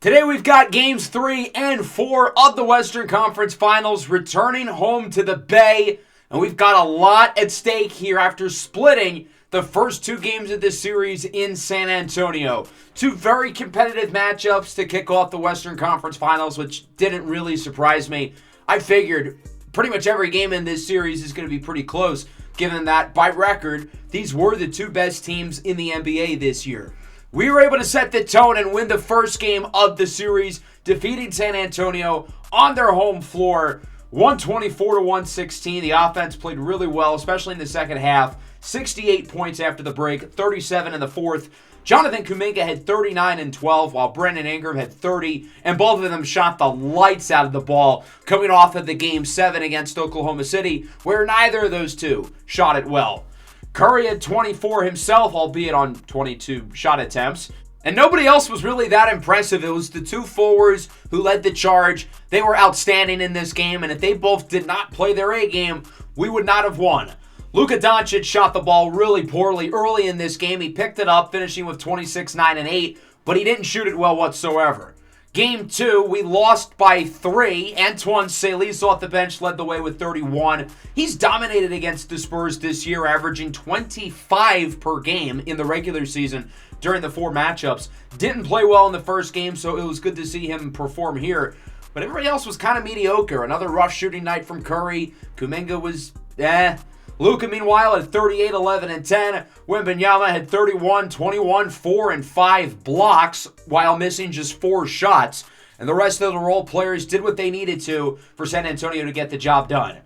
Today we've got games 3 and 4 of the Western Conference Finals returning home to the Bay. And we've got a lot at stake here after splitting the first two games of this series in San Antonio. Two very competitive matchups to kick off the Western Conference Finals, which didn't really surprise me. I figured pretty much every game in this series is going to be pretty close, given that by record, these were the two best teams in the NBA this year. We were able to set the tone and win the first game of the series, defeating San Antonio on their home floor, 124-116. The offense played really well, especially in the second half. 68 points after the break, 37 in the fourth. Jonathan Kuminga had 39 and 12, while Brandon Ingram had 30, and both of them shot the lights out of the ball coming off of the Game 7 against Oklahoma City, where neither of those two shot it well. Curry had 24 himself, albeit on 22 shot attempts. And nobody else was really that impressive. It was the two forwards who led the charge. They were outstanding in this game, and if they both did not play their A game, we would not have won. Luka Doncic shot the ball really poorly early in this game. He picked it up, finishing with 26, 9, and 8, but he didn't shoot it well whatsoever. Game 2, we lost by 3. Antoine Saliz off the bench led the way with 31. He's dominated against the Spurs this year, averaging 25 per game in the regular season during the 4 matchups. Didn't play well in the first game, so it was good to see him perform here. But everybody else was kind of mediocre. Another rough shooting night from Curry. Kuminga was Luka, meanwhile, had 38, 11, and 10. Wembanyama had 31, 21, 4, and 5 blocks while missing just 4 shots. And the rest of the role players did what they needed to for San Antonio to get the job done.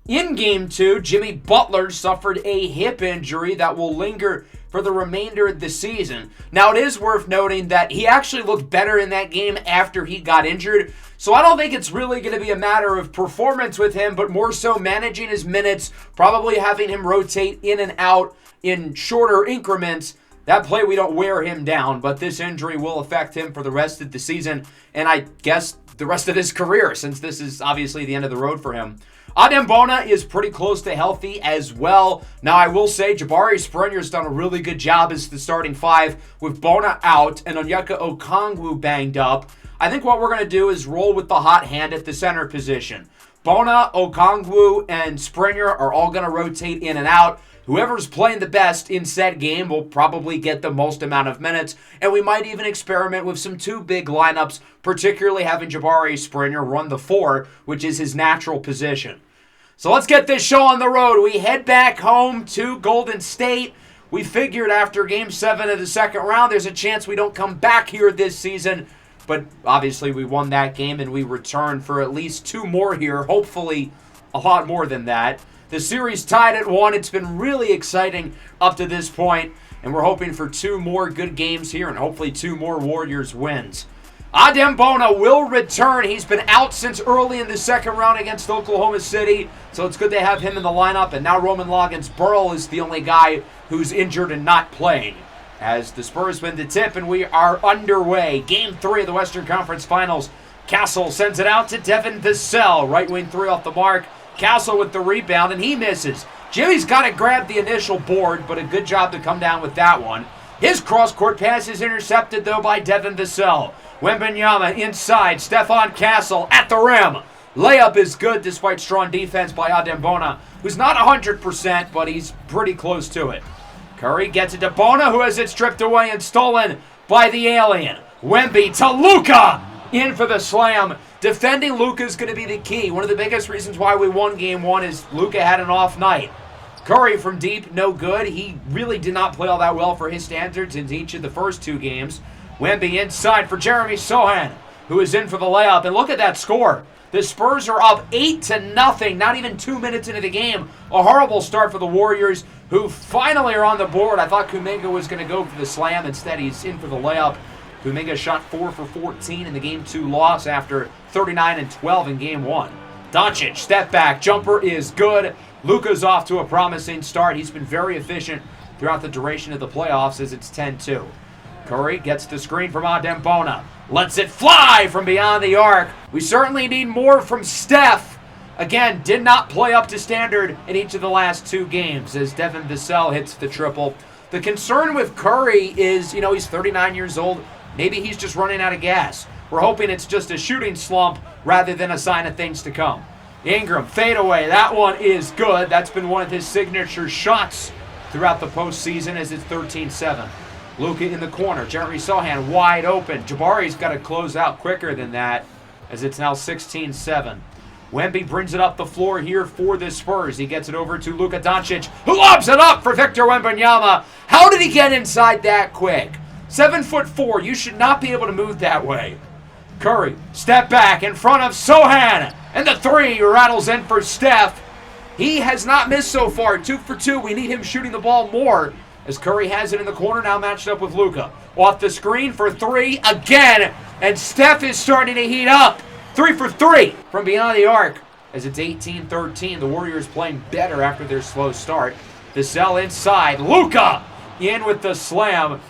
In Game 2, Jimmy Butler suffered a hip injury that will linger for the remainder of the season. Now, it is worth noting that he actually looked better in that game after he got injured, so I don't think it's really going to be a matter of performance with him, but more so managing his minutes, probably having him rotate in and out in shorter increments. That play, we don't wear him down, but this injury will affect him for the rest of the season, and I guess the rest of his career, since this is obviously the end of the road for him. Adem Bona is pretty close to healthy as well. Now, I will say Jabari Springer's done a really good job as the starting 5 with Bona out and Onyeka Okongwu banged up. I think what we're going to do is roll with the hot hand at the center position. Bona, Okongwu, and Springer are all going to rotate in and out. Whoever's playing the best in said game will probably get the most amount of minutes, and we might even experiment with some 2 big lineups, particularly having Jabari Springer run the 4, which is his natural position. So let's get this show on the road. We head back home to Golden State. We figured after Game 7 of the second round, there's a chance we don't come back here this season. But obviously we won that game and we return for at least 2 more here. Hopefully a lot more than that. The series tied at 1. It's been really exciting up to this point. And we're hoping for 2 more good games here and hopefully 2 more Warriors wins. Adem Bona will return. He's been out since early in the second round against Oklahoma City, so it's good to have him in the lineup. And now Roman Loggins-Burl is the only guy who's injured and not playing. As the Spurs win the tip, and we are underway. Game 3 of the Western Conference Finals. Castle sends it out to Devin Vassell. Right wing 3 off the mark. Castle with the rebound, and he misses. Jimmy's got to grab the initial board, but a good job to come down with that one. His cross-court pass is intercepted, though, by Devin Vassell. Wembanyama inside. Stephon Castle at the rim. Layup is good despite strong defense by Adem Bona, who's not 100%, but he's pretty close to it. Curry gets it to Bona, who has it stripped away and stolen by the alien. Wemby to Luka. In for the slam. Defending Luka is going to be the key. One of the biggest reasons why we won Game 1 is Luka had an off night. Curry from deep, no good. He really did not play all that well for his standards in each of the first 2 games. Wemby inside for Jeremy Sohan, who is in for the layup. And look at that score. The Spurs are up 8-0, not even 2 minutes into the game. A horrible start for the Warriors, who finally are on the board. I thought Kuminga was going to go for the slam. Instead, he's in for the layup. Kuminga shot 4 for 14 in the Game 2 loss after 39 and 12 in Game 1. Doncic, step back, jumper is good. Luka's off to a promising start. He's been very efficient throughout the duration of the playoffs as it's 10-2. Curry gets the screen from Adem Bona. Lets it fly from beyond the arc. We certainly need more from Steph. Again, did not play up to standard in each of the last 2 games as Devin Vassell hits the triple. The concern with Curry is, he's 39 years old. Maybe he's just running out of gas. We're hoping it's just a shooting slump rather than a sign of things to come. Ingram, fadeaway. That one is good. That's been one of his signature shots throughout the postseason as it's 13-7. Luka in the corner. Jeremy Sohan wide open. Jabari's got to close out quicker than that as it's now 16-7. Wemby brings it up the floor here for the Spurs. He gets it over to Luka Doncic, who lobs it up for Victor Wembanyama. How did he get inside that quick? 7'4", you should not be able to move that way. Curry, step back in front of Sohan, and the three rattles in for Steph. He has not missed so far, 2 for 2. We need him shooting the ball more as Curry has it in the corner, now matched up with Luka. Off the screen for three again, and Steph is starting to heat up. 3 for 3 from beyond the arc as it's 18-13. The Warriors playing better after their slow start. The cell inside. Luka in with the slam.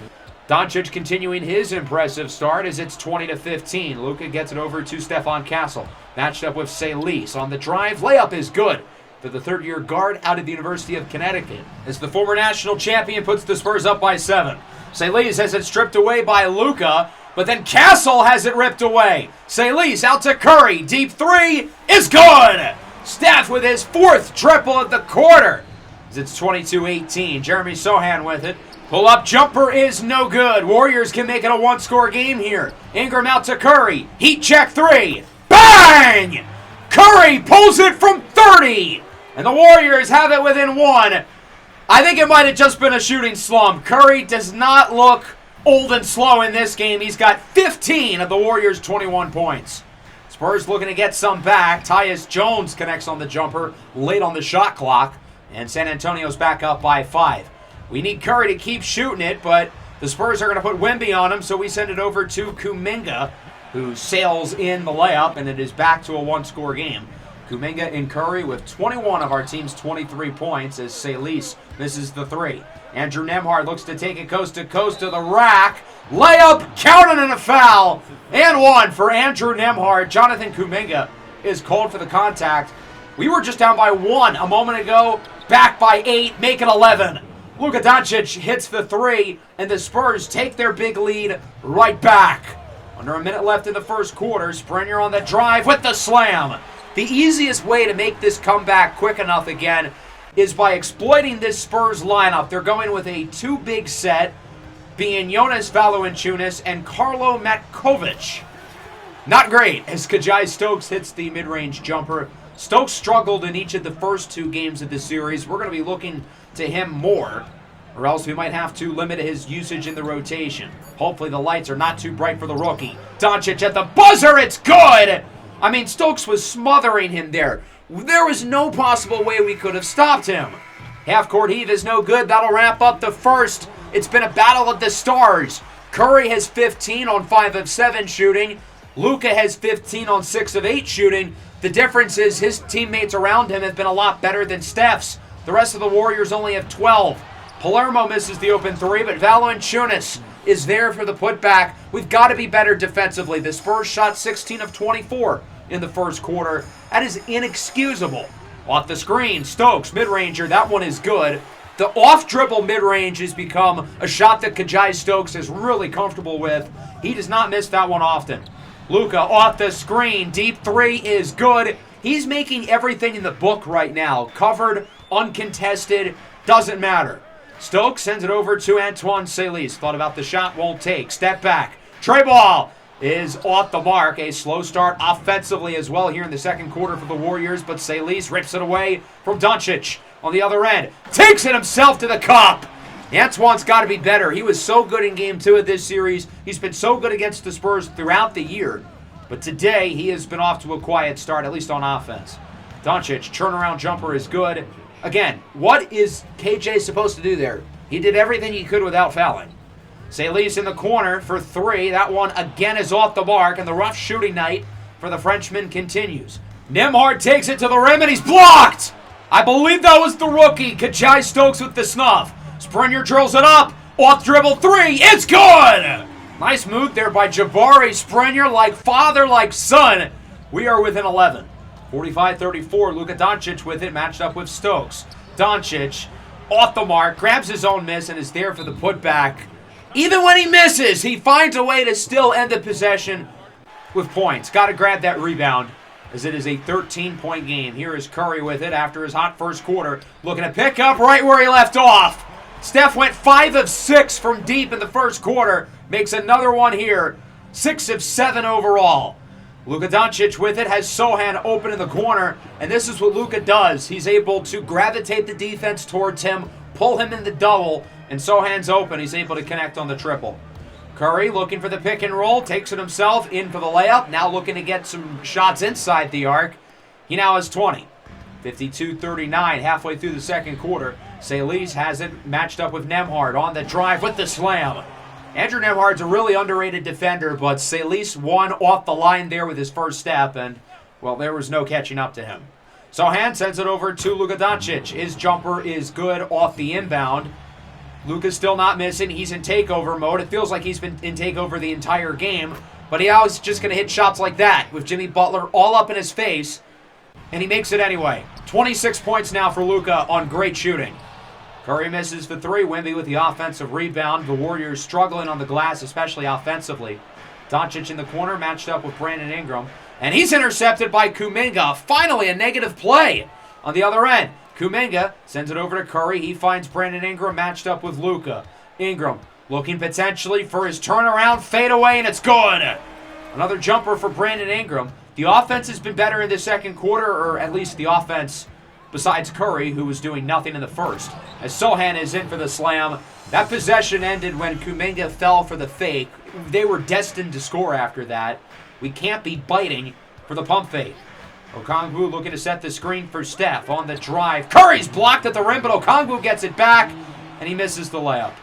Doncic continuing his impressive start as it's 20-15. Luka gets it over to Stephon Castle. Matched up with Salis on the drive. Layup is good for the third-year guard out of the University of Connecticut as the former national champion puts the Spurs up by 7. Salis has it stripped away by Luka, but then Castle has it ripped away. Salis out to Curry. Deep three is good. Steph with his 4th triple of the quarter as it's 22-18. Jeremy Sohan with it. Pull-up jumper is no good. Warriors can make it a one-score game here. Ingram out to Curry. Heat check 3. Bang! Curry pulls it from 30. And the Warriors have it within 1. I think it might have just been a shooting slump. Curry does not look old and slow in this game. He's got 15 of the Warriors' 21 points. Spurs looking to get some back. Tyus Jones connects on the jumper late on the shot clock. And San Antonio's back up by 5. We need Curry to keep shooting it, but the Spurs are going to put Wemby on him, so we send it over to Kuminga, who sails in the layup, and it is back to a one-score game. Kuminga and Curry with 21 of our team's 23 points as Salis misses the 3. Andrew Nembhard looks to take it coast to coast to the rack. Layup, counted and a foul. And 1 for Andrew Nembhard. Jonathan Kuminga is called for the contact. We were just down by 1 a moment ago. Back by 8, make it 11. Luka Doncic hits the 3, and the Spurs take their big lead right back. Under a minute left in the first quarter, Springer on the drive with the slam. The easiest way to make this comeback quick enough again is by exploiting this Spurs lineup. They're going with a 2-big set, being Jonas Valanciunas and Carlo Matkovic. Not great as Kajai Stokes hits the mid-range jumper. Stokes struggled in each of the first 2 games of the series. We're going to be looking to him more, or else we might have to limit his usage in the rotation. Hopefully the lights are not too bright for the rookie. Doncic at the buzzer, it's good! I mean, Stokes was smothering him there. There was no possible way we could have stopped him. Half-court heave is no good. That'll wrap up the first. It's been a battle of the stars. Curry has 15 on 5 of 7 shooting. Luka has 15 on 6 of 8 shooting. The difference is his teammates around him have been a lot better than Steph's. The rest of the Warriors only have 12. Palermo misses the open 3, but Valanciunas is there for the putback. We've got to be better defensively. The Spurs shot 16 of 24 in the first quarter. That is inexcusable. Off the screen, Stokes, mid-ranger, that one is good. The off-dribble mid-range has become a shot that Kajai Stokes is really comfortable with. He does not miss that one often. Luka off the screen, deep 3 is good. He's making everything in the book right now. Covered, uncontested, doesn't matter. Stokes sends it over to Antoine Salis. Thought about the shot, won't take. Step back. Trey ball is off the mark. A slow start offensively as well here in the second quarter for the Warriors, but Salis rips it away from Doncic on the other end. Takes it himself to the cup. Antoine's got to be better. He was so good in Game 2 of this series. He's been so good against the Spurs throughout the year. But today, he has been off to a quiet start, at least on offense. Doncic, turnaround jumper is good. Again, what is KJ supposed to do there? He did everything he could without fouling. Salis in the corner for 3. That one again is off the mark, and the rough shooting night for the Frenchman continues. Nembhard takes it to the rim, and he's blocked! I believe that was the rookie, Kajai Stokes with the snuff. Springer drills it up. Off dribble 3. It's good! Nice move there by Jabari. Springer like father, like son. We are within 11. 45-34. Luka Doncic with it, matched up with Stokes. Doncic off the mark, grabs his own miss, and is there for the putback. Even when he misses, he finds a way to still end the possession. with points. Got to grab that rebound, as it is a 13-point game. Here is Curry with it after his hot first quarter. Looking to pick up right where he left off. Steph went 5 of 6 from deep in the first quarter. Makes another one here. 6 of 7 overall. Luka Doncic with it, has Sochan open in the corner, and this is what Luka does. He's able to gravitate the defense towards him, pull him in the double, and Sochan's open. He's able to connect on the triple. Curry looking for the pick and roll, takes it himself, in for the layup. Now looking to get some shots inside the arc. He now has 20. 52-39, halfway through the second quarter. Salis has it matched up with Nembhard on the drive with the slam. Andrew Nembhard's a really underrated defender, but Salis won off the line there with his first step, and, well, there was no catching up to him. Sochan sends it over to Luka Doncic. His jumper is good off the inbound. Luka's still not missing. He's in takeover mode. It feels like he's been in takeover the entire game, but he was just going to hit shots like that with Jimmy Butler all up in his face, and he makes it anyway. 26 points now for Luka on great shooting. Curry misses the three. Wemby with the offensive rebound. The Warriors struggling on the glass, especially offensively. Doncic in the corner, matched up with Brandon Ingram. And he's intercepted by Kuminga. Finally, a negative play on the other end. Kuminga sends it over to Curry. He finds Brandon Ingram matched up with Luka. Ingram looking potentially for his turnaround fadeaway, and it's good. Another jumper for Brandon Ingram. The offense has been better in the second quarter, or at least the offense besides Curry, who was doing nothing in the first. As Sochan is in for the slam. That possession ended when Kuminga fell for the fake. They were destined to score after that. We can't be biting for the pump fake. Okongwu looking to set the screen for Steph on the drive. Curry's blocked at the rim, but Okongwu gets it back, and he misses the layup.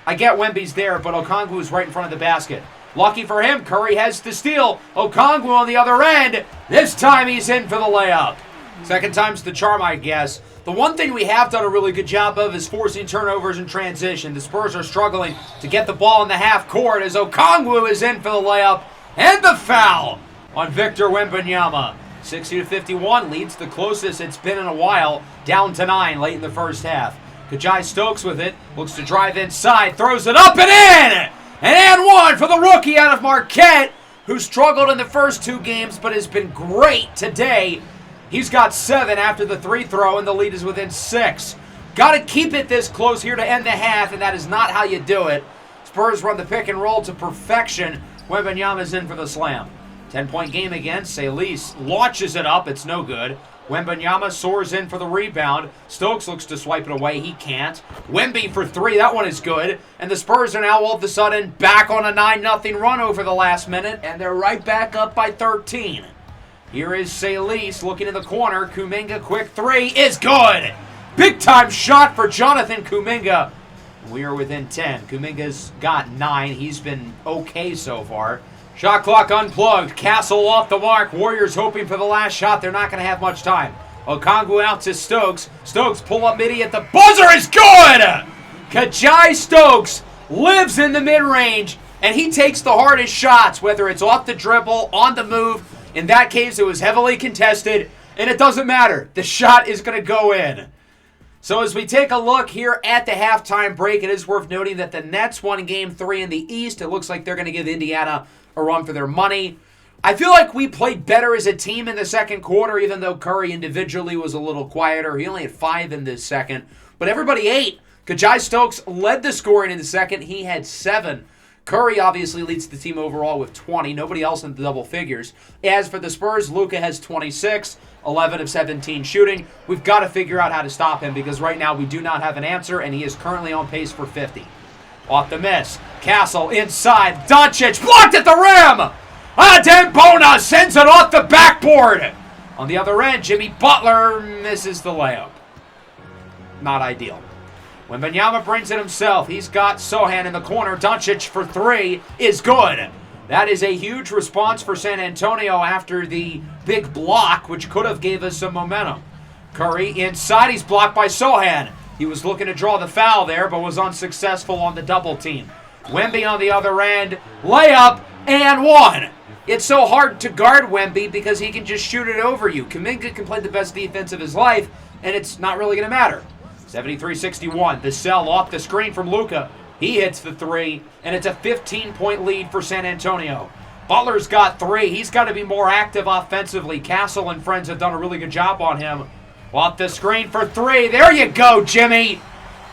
I get Wemby's there, but Okongwu is right in front of the basket. Lucky for him, Curry has the steal. Okongwu on the other end. This time he's in for the layup. Second time's the charm, I guess. The one thing we have done a really good job of is forcing turnovers in transition. The Spurs are struggling to get the ball in the half court as Okongwu is in for the layup and the foul on Victor Wembanyama. 60-51 leads the closest it's been in a while, down to 9 late in the first half. Kajai Stokes with it, looks to drive inside, throws it up and in! And one for the rookie out of Marquette, who struggled in the first 2 games but has been great today. He's got 7 after the 3 throw, and the lead is within 6. Got to keep it this close here to end the half, and that is not how you do it. Spurs run the pick and roll to perfection. Wembanyama's in for the slam. 10-point game again. Salis launches it up. It's no good. Wembanyama soars in for the rebound. Stokes looks to swipe it away. He can't. Wemby for 3. That one is good. And the Spurs are now all of a sudden back on a 9-0 run over the last minute, and they're right back up by 13. Here is Salis looking in the corner. Kuminga, quick 3 is good. Big time shot for Jonathan Kuminga. We are within 10. Kuminga's got 9. He's been okay so far. Shot clock unplugged. Castle off the mark. Warriors hoping for the last shot. They're not going to have much time. Okongwu out to Stokes. Stokes pull up midi at the buzzer is good. Kajai Stokes lives in the mid-range, and he takes the hardest shots, whether it's off the dribble, on the move. In that case, it was heavily contested, and it doesn't matter. The shot is going to go in. So as we take a look here at the halftime break, it is worth noting that the Nets won Game 3 in the East. It looks like they're going to give Indiana a run for their money. I feel like we played better as a team in the second quarter, even though Curry individually was a little quieter. He only had 5 in this second, but everybody ate. Kajai Stokes led the scoring in the second. He had 7. Curry obviously leads the team overall with 20. Nobody else in the double figures. As for the Spurs, Luka has 26, 11 of 17 shooting. We've got to figure out how to stop him because right now we do not have an answer, and he is currently on pace for 50. Off the miss. Castle inside. Doncic blocked at the rim. Adembona sends it off the backboard. On the other end, Jimmy Butler misses the layup. Not ideal. Wembanyama brings it himself. He's got Sochan in the corner. Doncic for 3 is good. That is a huge response for San Antonio after the big block, which could have gave us some momentum. Curry inside. He's blocked by Sochan. He was looking to draw the foul there, but was unsuccessful on the double team. Wemby on the other end. Layup and 1. It's so hard to guard Wemby because he can just shoot it over you. Kuminga can play the best defense of his life, and it's not really going to matter. 73-61. The sell off the screen from Luka. He hits the 3, and it's a 15-point lead for San Antonio. Butler's got 3. He's got to be more active offensively. Castle and friends have done a really good job on him. Off the screen for 3. There you go, Jimmy.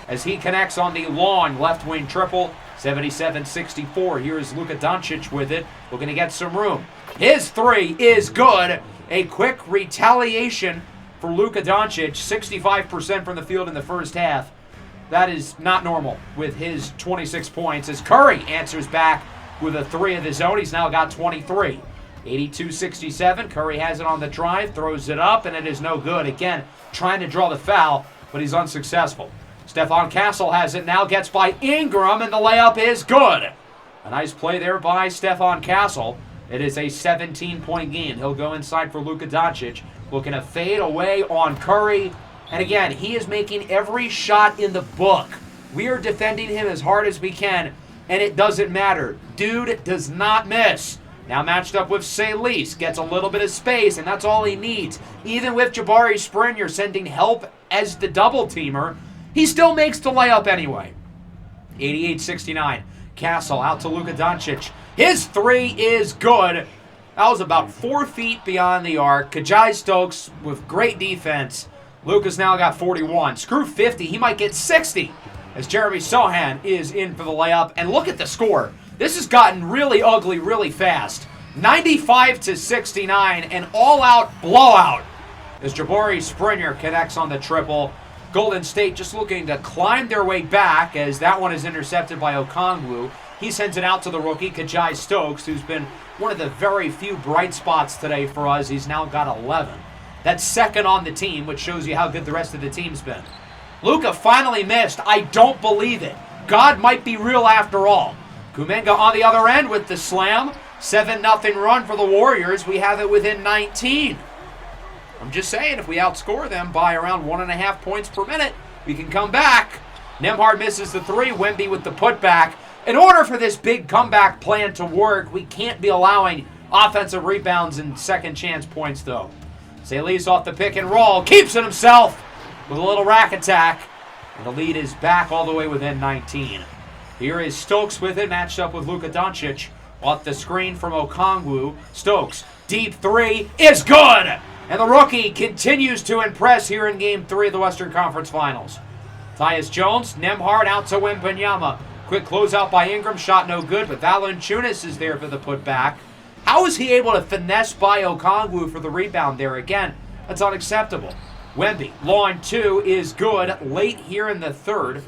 As he connects on the long left wing triple. 77-64. Here is Luka Doncic with it. Looking to get some room. His 3 is good. A quick retaliation for Luka Doncic. 65% from the field in the first half. That is not normal with his 26 points. As Curry answers back with a 3 of his own. He's now got 23. 82-67. Curry has it on the drive. Throws it up, and it is no good. Again, trying to draw the foul, but he's unsuccessful. Stephon Castle has it now. Gets by Ingram, and the layup is good. A nice play there by Stephon Castle. It is a 17-point game. He'll go inside for Luka Doncic. Looking to fade away on Curry. And again, he is making every shot in the book. We are defending him as hard as we can, and it doesn't matter. Dude does not miss. Now matched up with Salis. Gets a little bit of space, and that's all he needs. Even with Jabari Springer sending help as the double-teamer, he still makes the layup anyway. 88-69. Castle out to Luka Doncic. His 3 is good. That was about 4 feet beyond the arc. Kajai Stokes with great defense. Luka's now got 41. Screw 50. He might get 60 as Jeremy Sohan is in for the layup. And look at the score. This has gotten really ugly really fast. 95-69, an all-out blowout as Jabari Springer connects on the triple. Golden State just looking to climb their way back as that one is intercepted by Okongwu. He sends it out to the rookie, Kajai Stokes, who's been one of the very few bright spots today for us. He's now got 11. That's second on the team, which shows you how good the rest of the team's been. Luka finally missed. I don't believe it. God might be real after all. Kuminga on the other end with the slam. 7-0 run for the Warriors. We have it within 19. I'm just saying, if we outscore them by around 1.5 points per minute, we can come back. Nembhard misses the 3. Wemby with the putback. In order for this big comeback plan to work, we can't be allowing offensive rebounds and second chance points, though. Salis off the pick and roll. Keeps it himself with a little rack attack. And the lead is back all the way within 19. Here is Stokes with it, matched up with Luka Doncic. Off the screen from Okongwu. Stokes, deep 3 is good! And the rookie continues to impress here in Game 3 of the Western Conference Finals. Tyus Jones, Nembhard out to Wembanyama. Quick closeout by Ingram, shot no good, but Valanciunas is there for the putback. How is he able to finesse by Okongwu for the rebound there? Again, that's unacceptable. Wemby, long 2 is good late here in the third.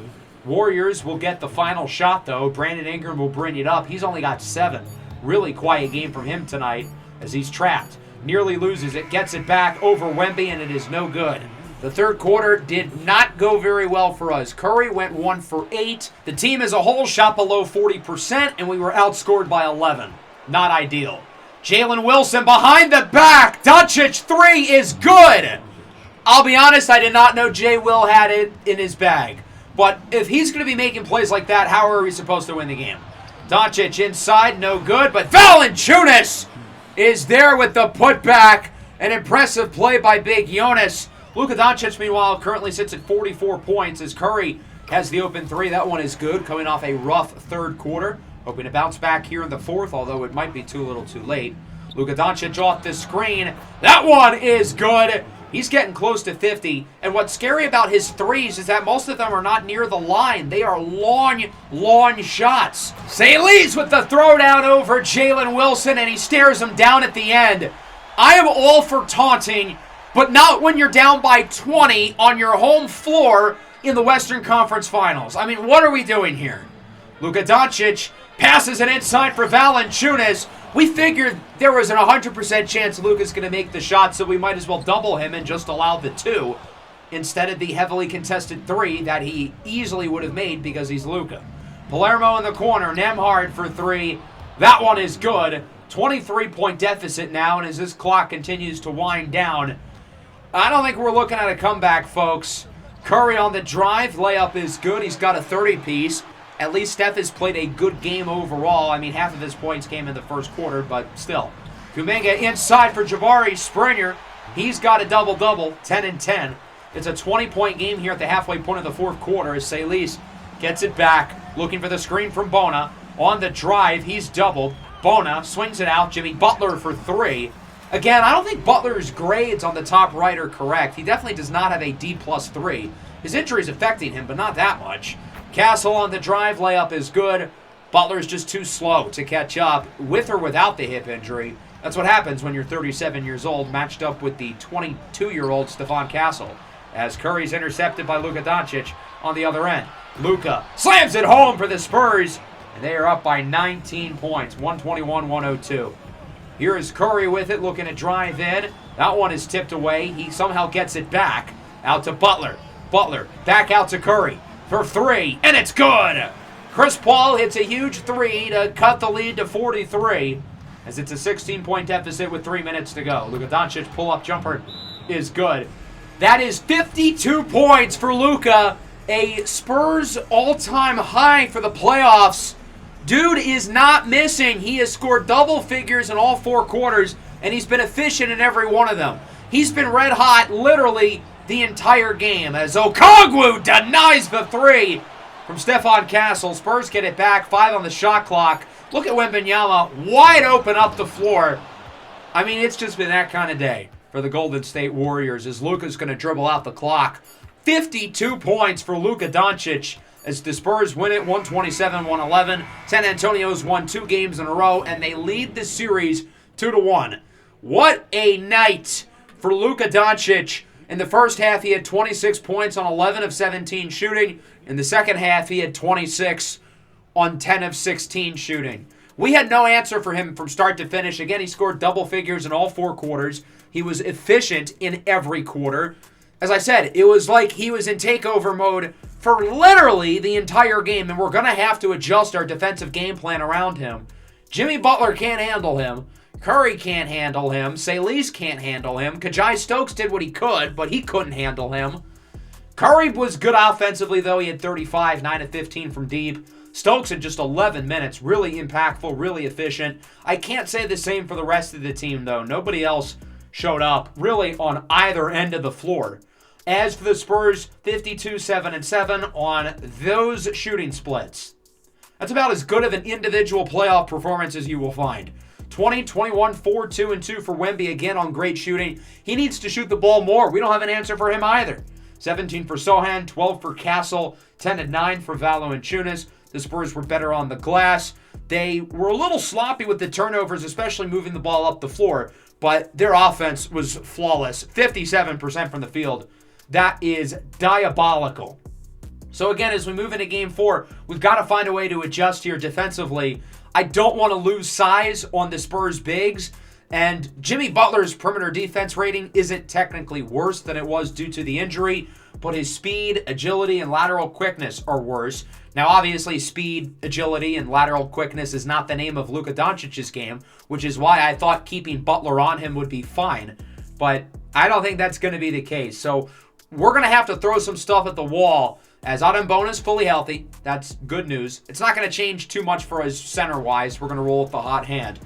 Warriors will get the final shot, though. Brandon Ingram will bring it up. He's only got 7. Really quiet game from him tonight as he's trapped. Nearly loses it, gets it back over Wemby, and it is no good. The third quarter did not go very well for us. Curry went 1 for 8. The team as a whole shot below 40%, and we were outscored by 11. Not ideal. Jalen Wilson behind the back. Doncic 3 is good. I'll be honest, I did not know Jay Will had it in his bag. But if he's going to be making plays like that, how are we supposed to win the game? Doncic inside, no good, but Valanciunas is there with the putback. An impressive play by Big Jonas. Luka Doncic, meanwhile, currently sits at 44 points as Curry has the open 3. That one is good, coming off a rough third quarter. Hoping to bounce back here in the fourth, although it might be too little too late. Luka Doncic off the screen. That one is good. He's getting close to 50. And what's scary about his threes is that most of them are not near the line. They are long, long shots. Salis with the throwdown over Jalen Wilson, and he stares him down at the end. I am all for taunting, but not when you're down by 20 on your home floor in the Western Conference Finals. I mean, what are we doing here? Luka Doncic passes it inside for Valanciunas. We figured there was an 100% chance Luka's going to make the shot, so we might as well double him and just allow the 2 instead of the heavily contested 3 that he easily would have made because he's Luka. Palermo in the corner, Nembhard for 3. That one is good. 23-point deficit now, and as this clock continues to wind down, I don't think we're looking at a comeback, folks. Curry on the drive, layup is good. He's got a 30-piece. At least Steph has played a good game overall. I mean, half of his points came in the first quarter, but still. Kuminga inside for Jabari Springer. He's got a double-double, 10 and 10. It's a 20-point game here at the halfway point of the fourth quarter as Salis gets it back, looking for the screen from Bona. On the drive, he's doubled. Bona swings it out. Jimmy Butler for three. Again, I don't think Butler's grades on the top right are correct. He definitely does not have a D+3. His injury is affecting him, but not that much. Castle on the drive. Layup is good. Butler's just too slow to catch up with or without the hip injury. That's what happens when you're 37 years old, matched up with the 22-year-old Stephon Castle, as Curry's intercepted by Luka Doncic on the other end. Luka slams it home for the Spurs, and they are up by 19 points, 121-102. Here is Curry with it, looking to drive in. That one is tipped away. He somehow gets it back out to Butler. Butler back out to Curry for three, and it's good. Chris Paul hits a huge three to cut the lead to 43, as it's a 16-point deficit with 3 minutes to go. Luka Doncic pull-up jumper is good. That is 52 points for Luka, a Spurs all-time high for the playoffs. Dude is not missing. He has scored double figures in all 4 quarters, and he's been efficient in every one of them. He's been red hot literally the entire game, as Okongwu denies the three from Stephon Castle. Spurs get it back, 5 on the shot clock. Look at Wembanyama wide open up the floor. I mean, it's just been that kind of day for the Golden State Warriors, as Luka's going to dribble out the clock. 52 points for Luka Doncic, as the Spurs win it 127-111. San Antonio's won 2 games in a row, and they lead the series 2-1. What a night for Luka Doncic. In the first half, he had 26 points on 11 of 17 shooting. In the second half, he had 26 on 10 of 16 shooting. We had no answer for him from start to finish. Again, he scored double figures in all 4 quarters. He was efficient in every quarter. As I said, it was like he was in takeover mode for literally the entire game, and we're going to have to adjust our defensive game plan around him. Jimmy Butler can't handle him. Curry can't handle him. Salise can't handle him. Kajai Stokes did what he could, but he couldn't handle him. Curry was good offensively, though. He had 35, 9 of 15 from deep. Stokes in just 11 minutes. Really impactful, really efficient. I can't say the same for the rest of the team, though. Nobody else showed up really on either end of the floor. As for the Spurs, 52-7-7 on those shooting splits. That's about as good of an individual playoff performance as you will find. 20, 21, 4, 2, and 2 for Wemby, again on great shooting. He needs to shoot the ball more. We don't have an answer for him either. 17 for Sohan, 12 for Castle, 10 and 9 for Valanciunas. The Spurs were better on the glass. They were a little sloppy with the turnovers, especially moving the ball up the floor, but their offense was flawless. 57% from the field. That is diabolical. So again, as we move into Game 4, we've got to find a way to adjust here defensively. I don't want to lose size on the Spurs bigs, and Jimmy Butler's perimeter defense rating isn't technically worse than it was due to the injury, but his speed, agility, and lateral quickness are worse. Now, obviously, speed, agility, and lateral quickness is not the name of Luka Doncic's game, which is why I thought keeping Butler on him would be fine, but I don't think that's going to be the case. So we're going to have to throw some stuff at the wall. As Bona's fully healthy, that's good news. It's not going to change too much for us center-wise. We're going to roll with the hot hand.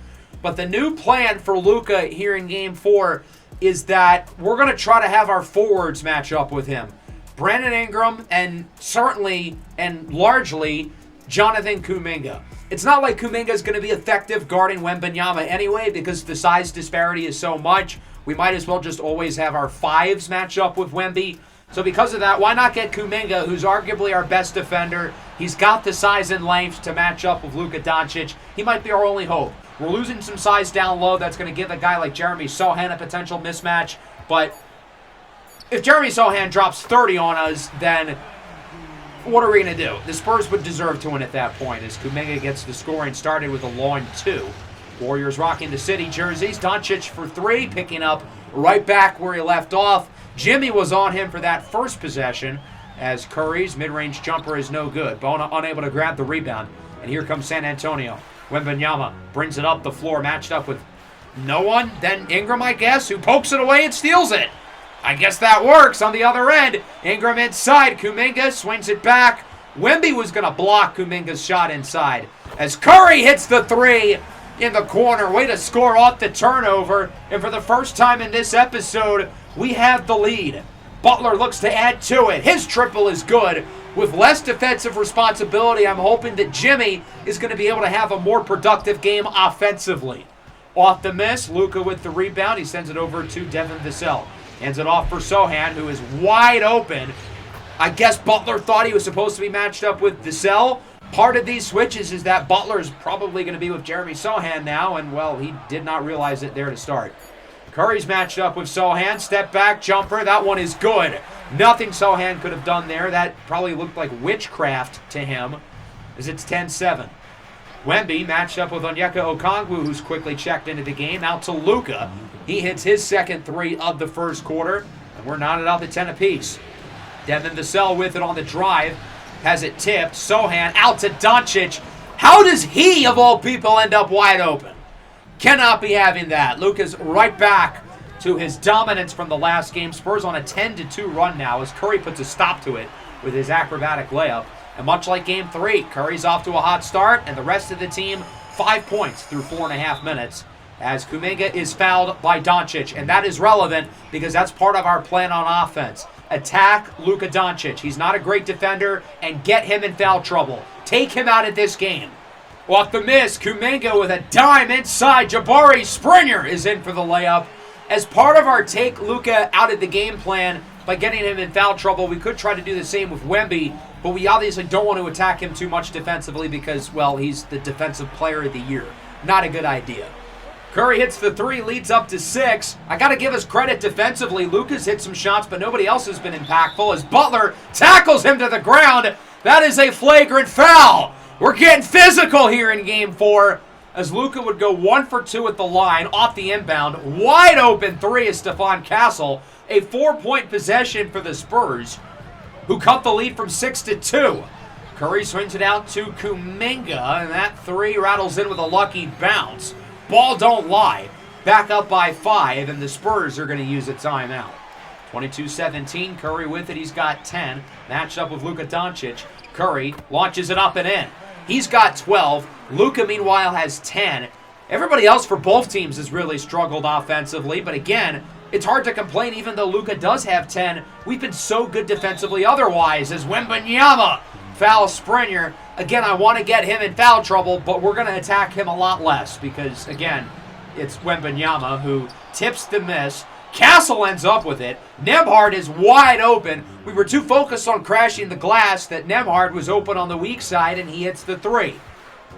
But the new plan for Luka here in Game 4 is that we're going to try to have our forwards match up with him. Brandon Ingram and certainly and largely Jonathan Kuminga. It's not like Kuminga is going to be effective guarding Wembanyama anyway because the size disparity is so much. We might as well just always have our fives match up with Wemby. So because of that, why not get Kuminga, who's arguably our best defender? He's got the size and length to match up with Luka Doncic. He might be our only hope. We're losing some size down low. That's going to give a guy like Jeremy Sohan a potential mismatch. But if Jeremy Sohan drops 30 on us, then what are we going to do? The Spurs would deserve to win at that point as Kuminga gets the scoring started with a long 2. Warriors rocking the city jerseys. Doncic for 3, picking up right back where he left off. Jimmy was on him for that first possession as Curry's mid-range jumper is no good. Bona unable to grab the rebound. And here comes San Antonio. Wembanyama brings it up the floor, matched up with no one. Then Ingram, I guess, who pokes it away and steals it. I guess that works on the other end. Ingram inside. Kuminga swings it back. Wemby was going to block Kuminga's shot inside as Curry hits the 3 in the corner. Way to score off the turnover. And for the first time in this episode, we have the lead. Butler looks to add to it. His triple is good. With less defensive responsibility, I'm hoping that Jimmy is going to be able to have a more productive game offensively. Off the miss, Luka with the rebound. He sends it over to Devin Vassell. Hands it off for Sochan, who is wide open. I guess Butler thought he was supposed to be matched up with Vassell. Part of these switches is that Butler is probably going to be with Jeremy Sochan now, and, well, he did not realize it there to start. Curry's matched up with Sochan. Step back jumper. That one is good. Nothing Sochan could have done there. That probably looked like witchcraft to him, as it's 10-7. Wemby matched up with Onyeka Okongwu, who's quickly checked into the game. Out to Luka. He hits his second three of the first quarter, and we're knotted up at 10 apiece. Devin Vassell with it on the drive. Has it tipped. Sochan out to Doncic. How does he, of all people, end up wide open? Cannot be having that. Luka's right back to his dominance from the last game. Spurs on a 10-2 run now as Curry puts a stop to it with his acrobatic layup. And much like Game 3, Curry's off to a hot start, and the rest of the team 5 points through 4.5 minutes as Kuminga is fouled by Doncic. And that is relevant because that's part of our plan on offense. Attack Luka Doncic. He's not a great defender, and get him in foul trouble. Take him out of this game. Off the miss, Kuminga with a dime inside. Jabari Springer is in for the layup. As part of our take Luka out of the game plan by getting him in foul trouble, we could try to do the same with Wemby, but we obviously don't want to attack him too much defensively because, well, he's the defensive player of the year. Not a good idea. Curry hits the three, leads up to 6. I got to give us credit defensively. Luka's hit some shots, but nobody else has been impactful as Butler tackles him to the ground. That is a flagrant foul. We're getting physical here in Game 4 as Luka would go 1 for 2 at the line off the inbound. Wide open three is Stephon Castle. A 4-point possession for the Spurs, who cut the lead from 6-2. Curry swings it out to Kuminga, and that three rattles in with a lucky bounce. Ball don't lie. Back up by 5, and the Spurs are going to use a timeout. 22-17, Curry with it. He's got 10. Matched up with Luka Doncic. Curry launches it up and in. He's got 12. Luka, meanwhile, has 10. Everybody else for both teams has really struggled offensively, but again, it's hard to complain even though Luka does have 10. We've been so good defensively otherwise as Wembanyama fouls Springer. Again, I want to get him in foul trouble, but we're going to attack him a lot less because, again, it's Wembanyama who tips the miss. Castle ends up with it. Nembhard is wide open. We were too focused on crashing the glass that Nembhard was open on the weak side, and he hits the three.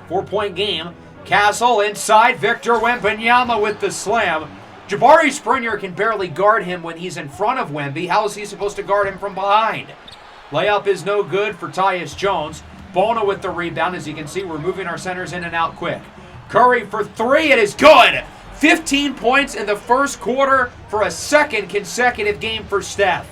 4-point game. Castle inside. Victor Wembanyama with the slam. Jabari Springer can barely guard him when he's in front of Wemby. How is he supposed to guard him from behind? Layup is no good for Tyus Jones. Bona with the rebound. As you can see, we're moving our centers in and out quick. Curry for three. It is good. 15 points in the first quarter for a second consecutive game for Steph.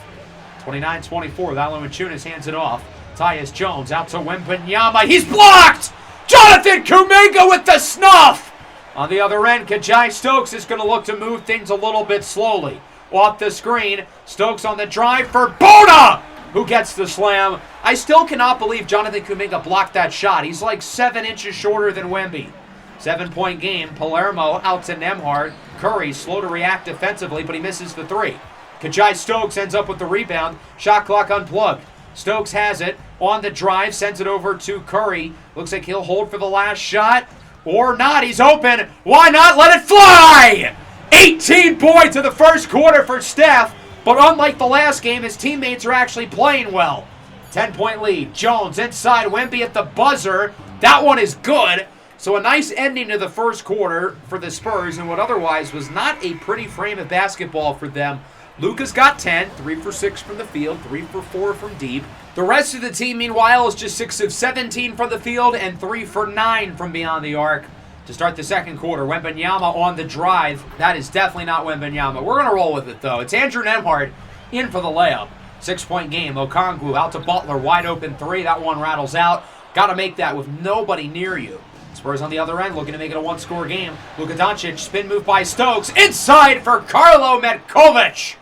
29-24. Valanciunas hands it off. Tyus Jones out to Wembanyama. He's blocked! Jonathan Kuminga with the snuff! On the other end, Kajai Stokes is going to look to move things a little bit slowly. Off the screen, Stokes on the drive for Bona, who gets the slam. I still cannot believe Jonathan Kuminga blocked that shot. He's like 7 inches shorter than Wemby. 7-point game. Palermo out to Nembhard. Curry slow to react defensively, but he misses the three. Kajai Stokes ends up with the rebound. Shot clock unplugged. Stokes has it on the drive, sends it over to Curry. Looks like he'll hold for the last shot. Or not. He's open. Why not? Let it fly! 18 points in the first quarter for Steph. But unlike the last game, his teammates are actually playing well. 10-point lead. Jones inside. Wemby at the buzzer. That one is good. So a nice ending to the first quarter for the Spurs in what otherwise was not a pretty frame of basketball for them. Luka's got 10, 3 for 6 from the field, 3 for 4 from deep. The rest of the team, meanwhile, is just 6 of 17 from the field and 3 for 9 from beyond the arc. To start the second quarter, Wembanyama on the drive. That is definitely not Wembanyama. We're going to roll with it, though. It's Andrew Nembhard in for the layup. 6-point game. Okongwu out to Butler. Wide open three. That one rattles out. Got to make that with nobody near you. Spurs on the other end looking to make it a one-score game. Luka Doncic, spin move by Stokes. Inside for Carlo Metkovic,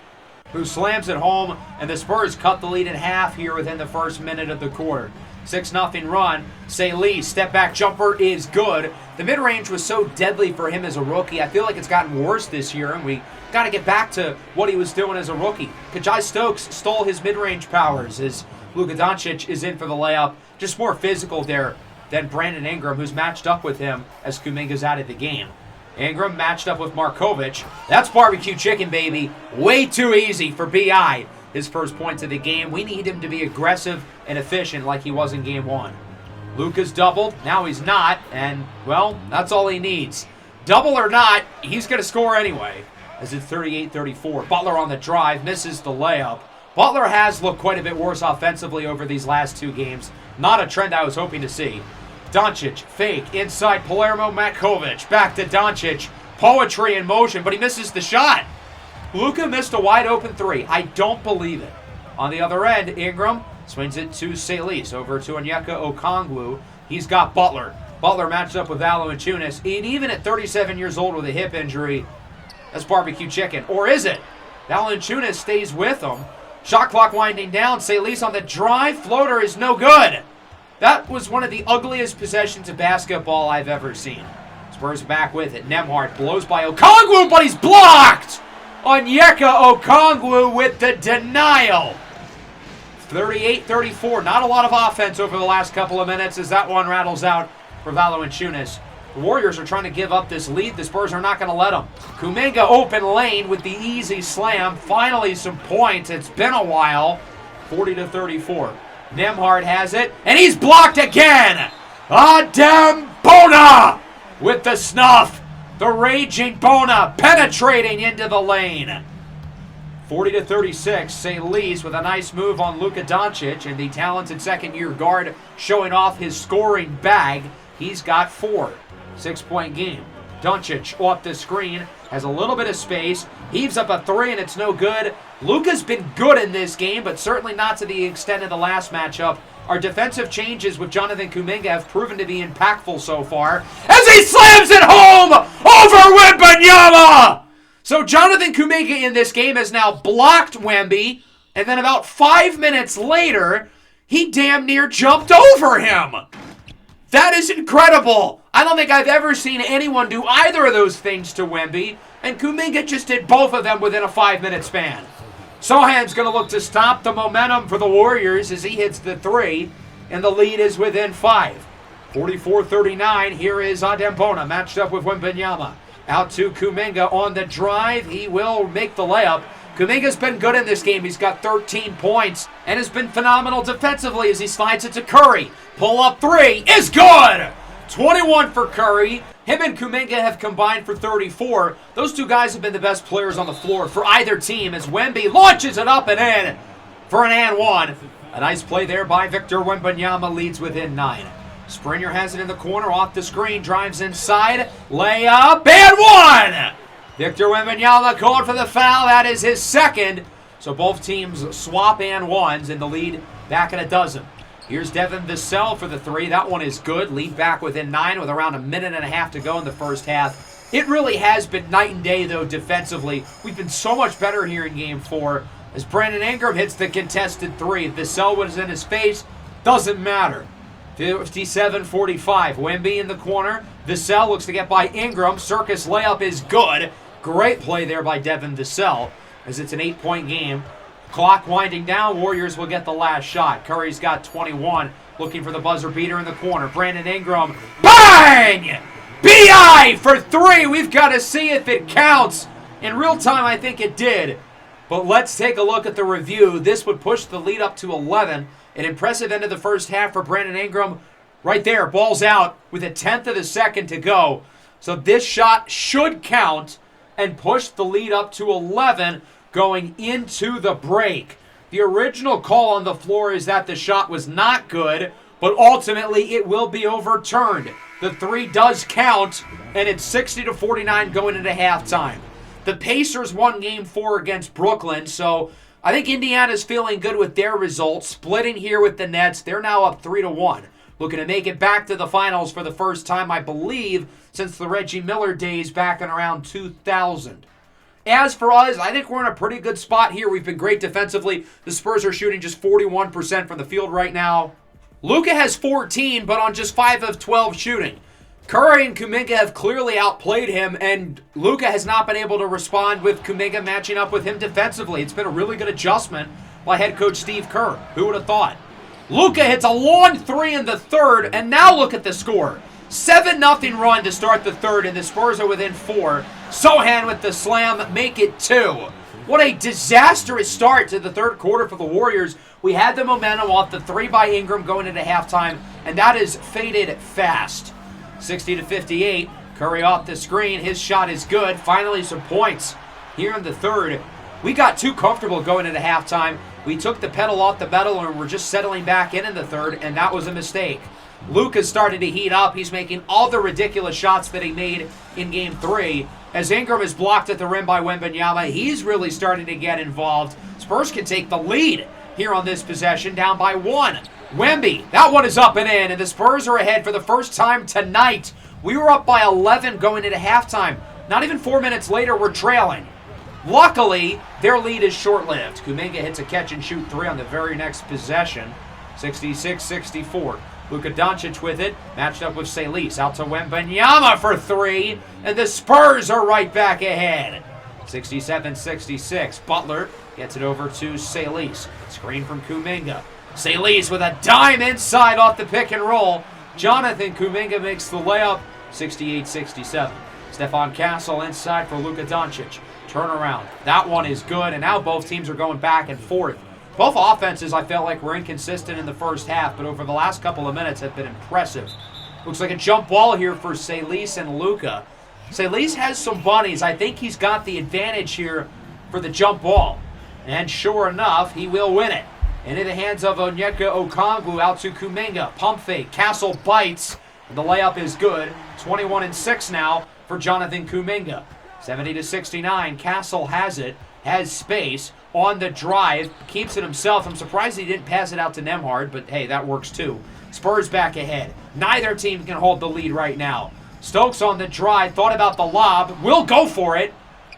who slams it home, and the Spurs cut the lead in half here within the first minute of the quarter. 6-0 run. Lee, step back jumper is good. The mid-range was so deadly for him as a rookie. I feel like it's gotten worse this year, and we got to get back to what he was doing as a rookie. Kajai Stokes stole his mid-range powers as Luka Doncic is in for the layup. Just more physical there than Brandon Ingram, who's matched up with him as Kuminga's out of the game. Ingram matched up with Markovic. That's barbecue chicken, baby. Way too easy for B.I. His first points of the game. We need him to be aggressive and efficient like he was in game one. Luka's doubled. Now he's not. And, well, that's all he needs. Double or not, he's going to score anyway. As it's 38-34. Butler on the drive. Misses the layup. Butler has looked quite a bit worse offensively over these last two games. Not a trend I was hoping to see. Doncic, fake, inside Palermo, Matkovic. Back to Doncic. Poetry in motion, but he misses the shot. Luka missed a wide-open three. I don't believe it. On the other end, Ingram swings it to Salis. Over to Onyeka Okongwu. He's got Butler. Butler matched up with Valanciunas. And even at 37 years old with a hip injury, that's barbecue chicken. Or is it? Valanciunas stays with him. Shot clock winding down. Salis on the drive. Floater is no good. That was one of the ugliest possessions of basketball I've ever seen. Spurs back with it. Nembhard blows by Okongwu, but he's blocked! Onyeka Okongwu with the denial. 38-34. Not a lot of offense over the last couple of minutes as that one rattles out for Valanciunas. The Warriors are trying to give up this lead. The Spurs are not going to let them. Kuminga open lane with the easy slam. Finally some points. It's been a while. 40-34. Nembhard has it, and he's blocked again! Adem Bona with the snuff. The raging Bona penetrating into the lane. 40-36. Salis with a nice move on Luka Doncic, and the talented second-year guard showing off his scoring bag. He's got 4. 6-point game. Doncic off the screen, has a little bit of space, heaves up a three, and it's no good. Luka's been good in this game, but certainly not to the extent of the last matchup. Our defensive changes with Jonathan Kuminga have proven to be impactful so far, as he slams it home over Wembanyama! So Jonathan Kuminga in this game has now blocked Wemby, and then about 5 minutes later, he damn near jumped over him. That is incredible. I don't think I've ever seen anyone do either of those things to Wemby, and Kuminga just did both of them within a 5-minute span. Sohan's going to look to stop the momentum for the Warriors as he hits the three, and the lead is within 5. 44-39, here is Adem Bona matched up with Wembanyama. Out to Kuminga on the drive, he will make the layup. Kuminga's been good in this game. He's got 13 points and has been phenomenal defensively as he slides it to Curry. Pull-up three is good! 21 for Curry. Him and Kuminga have combined for 34. Those two guys have been the best players on the floor for either team as Wemby launches it up and in for an and one. A nice play there by Victor Wembanyama, leads within 9. Springer has it in the corner, off the screen, drives inside, layup, and one! Victor Wembanyama called for the foul. That is his second. So both teams swap and ones, and the lead back at a dozen. Here's Devin Vassell for the three. That one is good. Lead back within 9 with around a minute and a half to go in the first half. It really has been night and day, though, defensively. We've been so much better here in Game 4 as Brandon Ingram hits the contested three. Vassell was in his face. Doesn't matter. 57-45. Wemby in the corner. Vassell looks to get by Ingram. Circus layup is good. Great play there by Devin Vassell as it's an 8-point game. Clock winding down. Warriors will get the last shot. Curry's got 21. Looking for the buzzer beater in the corner. Brandon Ingram. Bang! B.I. for 3. We've got to see if it counts. In real time, I think it did. But let's take a look at the review. This would push the lead up to 11. An impressive end of the first half for Brandon Ingram. Right there, ball's out with a 1/10 of a second to go. So this shot should count and push the lead up to 11 going into the break. The original call on the floor is that the shot was not good, but ultimately it will be overturned. The three does count, and it's 60-49 going into halftime. The Pacers won Game 4 against Brooklyn, so I think Indiana's feeling good with their results. Splitting here with the Nets, they're now up 3-1. Looking to make it back to the finals for the first time, I believe, since the Reggie Miller days back in around 2000. As for us, I think we're in a pretty good spot here. We've been great defensively. The Spurs are shooting just 41% from the field right now. Luka has 14, but on just 5 of 12 shooting. Curry and Kuminga have clearly outplayed him, and Luka has not been able to respond with Kuminga matching up with him defensively. It's been a really good adjustment by head coach Steve Kerr. Who would have thought? Luka hits a long three in the third, and now look at the score. 7-0 run to start the third, and the Spurs are within 4. Sochan with the slam, make it 2. What a disastrous start to the third quarter for the Warriors. We had the momentum off the 3 by Ingram going into halftime, and that is faded fast. 60-58, Curry off the screen. His shot is good. Finally some points here in the third. We got too comfortable going into halftime. We took the pedal off the metal and we're just settling back in the third, and that was a mistake. Luka's started to heat up. He's making all the ridiculous shots that he made in Game 3. As Ingram is blocked at the rim by Wembanyama, he's really starting to get involved. Spurs can take the lead here on this possession, down by 1. Wemby, that one is up and in, and the Spurs are ahead for the first time tonight. We were up by 11 going into halftime. Not even 4 minutes later, we're trailing. Luckily, their lead is short-lived. Kuminga hits a catch-and-shoot 3 on the very next possession. 66-64. Luka Doncic with it, matched up with Salis. Out to Wembanyama for 3, and the Spurs are right back ahead. 67-66. Butler gets it over to Salis. Screen from Kuminga. Salis with a dime inside off the pick and roll. Jonathan Kuminga makes the layup. 68-67. Stephon Castle inside for Luka Doncic. Turnaround. That one is good, and now both teams are going back and forth. Both offenses, I felt like, were inconsistent in the first half, but over the last couple of minutes have been impressive. Looks like a jump ball here for Salis and Luka. Salis has some bunnies. I think he's got the advantage here for the jump ball. And sure enough, he will win it. Into the hands of Onyeka Okongwu, out to Kuminga. Pump fake. Castle bites. And the layup is good. 21-6 now for Jonathan Kuminga. 70-69. Castle has it. Has space. On the drive, keeps it himself. I'm surprised he didn't pass it out to Nembhard, but hey, that works too. Spurs back ahead. Neither team can hold the lead right now. Stokes on the drive, thought about the lob, will go for it,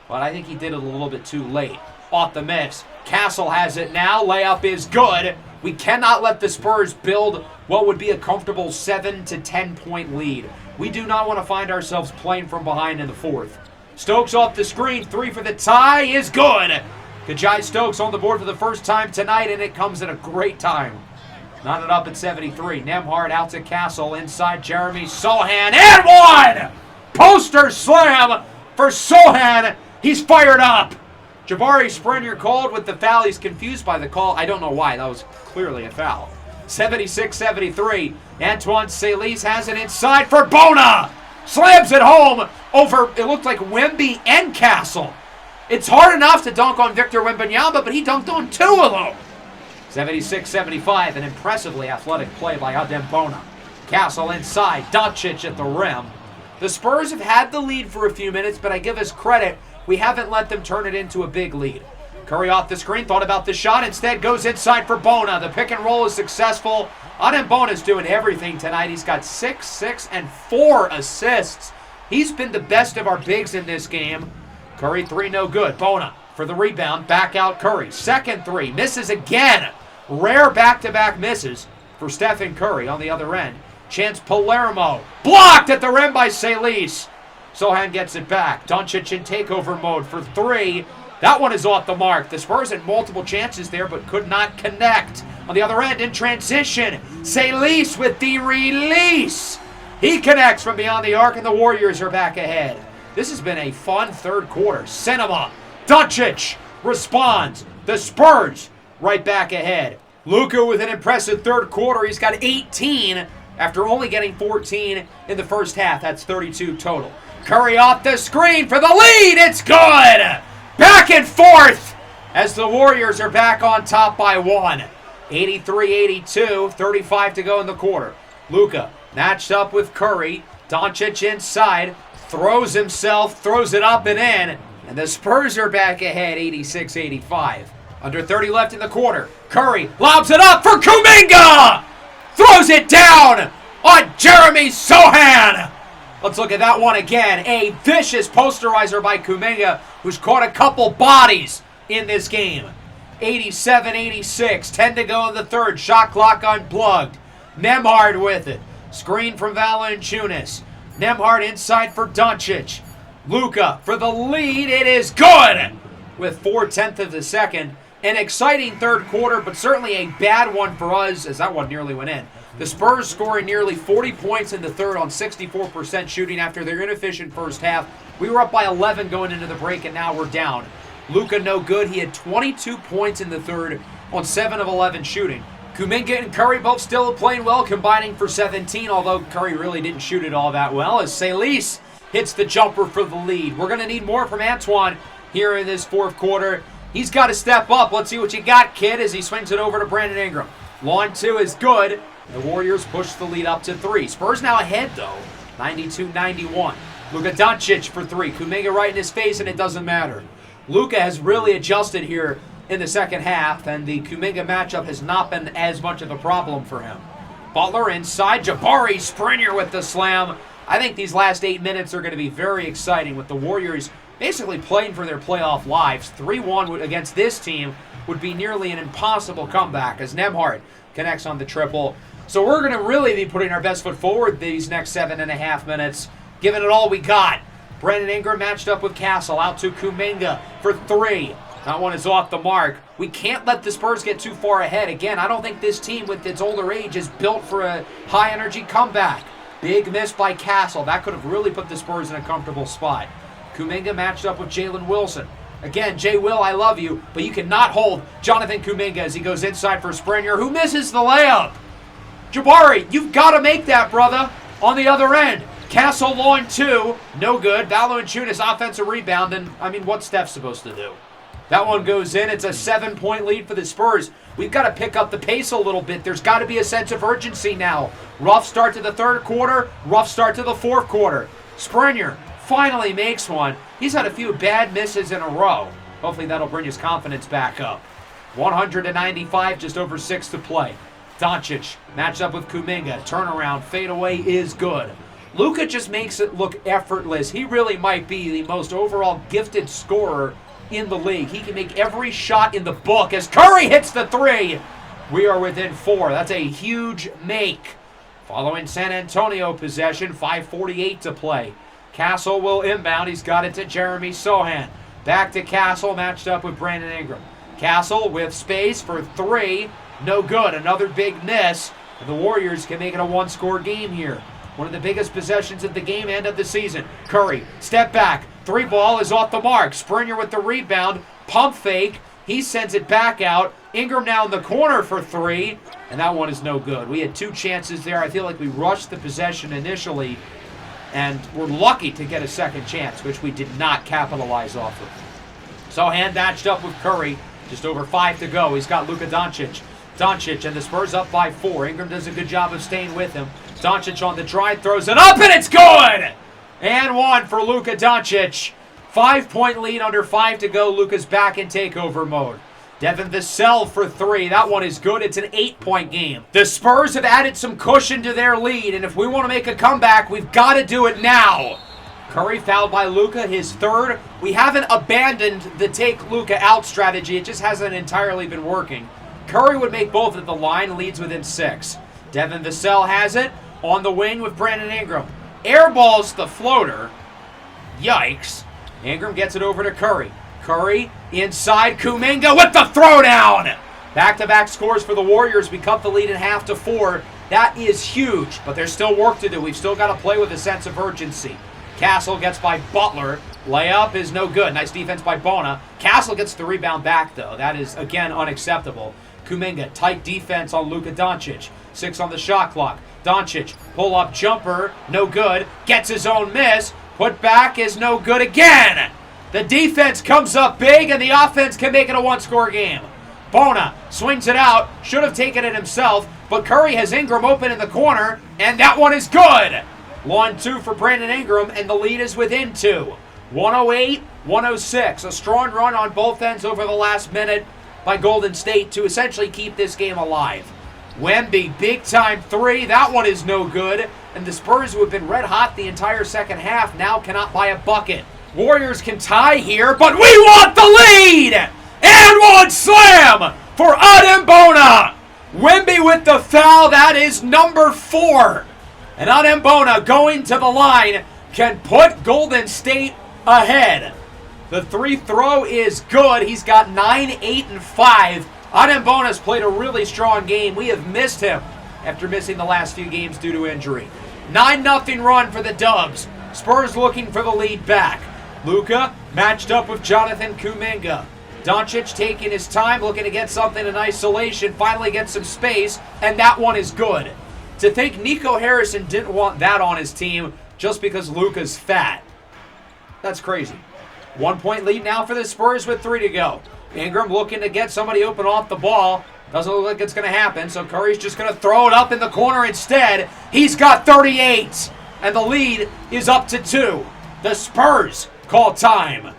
but I think he did it a little bit too late. Off the miss. Castle has it now. Layup is good. We cannot let the Spurs build what would be a comfortable 7 to 10 point lead. We do not want to find ourselves playing from behind in the fourth. Stokes off the screen. 3 for the tie is good. Kajai Stokes on the board for the first time tonight, and it comes at a great time. Knotted up at 73. Nembhard out to Castle. Inside Jeremy Sochan. And 1! Poster slam for Sochan. He's fired up. Jabari Springer called with the foul. He's confused by the call. I don't know why. That was clearly a foul. 76-73. Antoine Salis has it inside for Bona. Slams it home over, it looked like Wemby and Castle. It's hard enough to dunk on Victor Wembanyama, but he dunked on 2 of them. 76-75, an impressively athletic play by Adem Bona. Castle inside, Doncic at the rim. The Spurs have had the lead for a few minutes, but I give us credit, we haven't let them turn it into a big lead. Curry off the screen, thought about the shot, instead goes inside for Bona. The pick and roll is successful. Adem Bona's doing everything tonight. He's got 6 and 4 assists. He's been the best of our bigs in this game. Curry 3, no good. Bona for the rebound, back out Curry. Second 3, misses again. Rare back-to-back misses for Stephen Curry on the other end. Chance Palermo, blocked at the rim by Salis. Sochan gets it back. Doncic in takeover mode for 3. That one is off the mark. The Spurs had multiple chances there, but could not connect. On the other end, in transition, Salis with the release. He connects from beyond the arc, and the Warriors are back ahead. This has been a fun third quarter. Cinema. Doncic responds. The Spurs right back ahead. Luka with an impressive third quarter. He's got 18 after only getting 14 in the first half. That's 32 total. Curry off the screen for the lead. It's good. Back and forth as the Warriors are back on top by 1. 83-82. 35 to go in the quarter. Luka matched up with Curry. Doncic inside. Throws himself, throws it up and in, and the Spurs are back ahead, 86-85. Under 30 left in the quarter. Curry lobs it up for Kuminga! Throws it down on Jeremy Sochan! Let's look at that one again. A vicious posterizer by Kuminga, who's caught a couple bodies in this game. 87-86, 10 to go in the third. Shot clock unplugged. Nembhard with it. Screen from Valanciunas. Nembhard inside for Doncic. Luka for the lead. It is good with 4/10 of the second. An exciting third quarter, but certainly a bad one for us as that one nearly went in. The Spurs scoring nearly 40 points in the third on 64% shooting after their inefficient first half. We were up by 11 going into the break, and now we're down. Luka no good. He had 22 points in the third on 7 of 11 shooting. Kuminga and Curry both still playing well, combining for 17, although Curry really didn't shoot it all that well, as Salis hits the jumper for the lead. We're going to need more from Antoine here in this fourth quarter. He's got to step up. Let's see what you got, kid, as he swings it over to Brandon Ingram. Long two is good. The Warriors push the lead up to 3. Spurs now ahead, though, 92-91. Luka Doncic for 3. Kuminga right in his face, and it doesn't matter. Luka has really adjusted here in the second half, and the Kuminga matchup has not been as much of a problem for him. Butler inside. Jabari Springer with the slam. I think these last 8 minutes are going to be very exciting with the Warriors basically playing for their playoff lives. 3-1 against this team would be nearly an impossible comeback as Nembhard connects on the triple. So we're going to really be putting our best foot forward these next 7.5 minutes, giving it all we got. Brandon Ingram matched up with Castle, out to Kuminga for 3. That one is off the mark. We can't let the Spurs get too far ahead. Again, I don't think this team with its older age is built for a high-energy comeback. Big miss by Castle. That could have really put the Spurs in a comfortable spot. Kuminga matched up with Jalen Wilson. Again, Jay Will, I love you, but you cannot hold Jonathan Kuminga as he goes inside for Springer, who misses the layup. Jabari, you've got to make that, brother, on the other end. Castle long two, no good. Valanciunas offensive rebound, and I mean, what's Steph supposed to do? That one goes in. It's a 7-point lead for the Spurs. We've got to pick up the pace a little bit. There's got to be a sense of urgency now. Rough start to the third quarter, rough start to the fourth quarter. Springer finally makes one. He's had a few bad misses in a row. Hopefully that'll bring his confidence back up. 195, just over 6 to play. Doncic matched up with Kuminga. Turnaround, fadeaway is good. Luka just makes it look effortless. He really might be the most overall gifted scorer in the league. He can make every shot in the book as Curry hits the 3. We are within 4. That's a huge make. Following San Antonio possession, 5:48 to play. Castle will inbound. He's got it to Jeremy Sohan. Back to Castle, matched up with Brandon Ingram. Castle with space for 3. No good. Another big miss. And the Warriors can make it a one-score game here. One of the biggest possessions of the game and of the season. Curry, step back. 3 ball is off the mark. Springer with the rebound. Pump fake. He sends it back out. Ingram now in the corner for 3. And that one is no good. We had 2 chances there. I feel like we rushed the possession initially. And we're lucky to get a second chance, which we did not capitalize off of. Sohan matched up with Curry. Just over 5 to go. He's got Luka Doncic. Doncic and the Spurs up by 4. Ingram does a good job of staying with him. Doncic on the drive, throws it up, and it's good! And 1 for Luka Doncic. 5-point lead, under 5 to go. Luka's back in takeover mode. Devin Vassell for 3. That one is good. It's an 8-point game. The Spurs have added some cushion to their lead, and if we want to make a comeback, we've got to do it now. Curry fouled by Luka, his 3rd. We haven't abandoned the take Luka out strategy. It just hasn't entirely been working. Curry would make both at the line, leads within 6. Devin Vassell has it on the wing with Brandon Ingram. Airballs the floater. Yikes. Ingram gets it over to Curry. Curry inside. Kuminga with the throwdown. Back-to-back scores for the Warriors. We cut the lead in half to 4. That is huge, but there's still work to do. We've still got to play with a sense of urgency. Castle gets by Butler. Layup is no good. Nice defense by Bona. Castle gets the rebound back, though. That is, again, unacceptable. Kuminga, tight defense on Luka Doncic. 6 on the shot clock. Doncic, pull-up jumper, no good. Gets his own miss. Put back is no good again. The defense comes up big, and the offense can make it a one-score game. Bona swings it out. Should have taken it himself, but Curry has Ingram open in the corner, and that one is good. Long 2 for Brandon Ingram, and the lead is within 2. 108-106. A strong run on both ends over the last minute by Golden State to essentially keep this game alive. Wemby, big-time 3. That one is no good. And the Spurs, who have been red hot the entire second half, now cannot buy a bucket. Warriors can tie here, but we want the lead! And one slam for Adem Bona! Wemby with the foul. That is number 4. And Adembona going to the line can put Golden State ahead. The 3 throw is good. He's got 9, 8, and 5. Adembona's played a really strong game. We have missed him after missing the last few games due to injury. 9-0 run for the Dubs. Spurs looking for the lead back. Luka matched up with Jonathan Kuminga. Doncic taking his time, looking to get something in isolation, finally gets some space, and that one is good. To think Nico Harrison didn't want that on his team just because Luka's fat. That's crazy. 1 point lead now for the Spurs with 3 to go. Ingram looking to get somebody open off the ball. Doesn't look like it's going to happen, so Curry's just going to throw it up in the corner instead. He's got 38, and the lead is up to 2. The Spurs call time.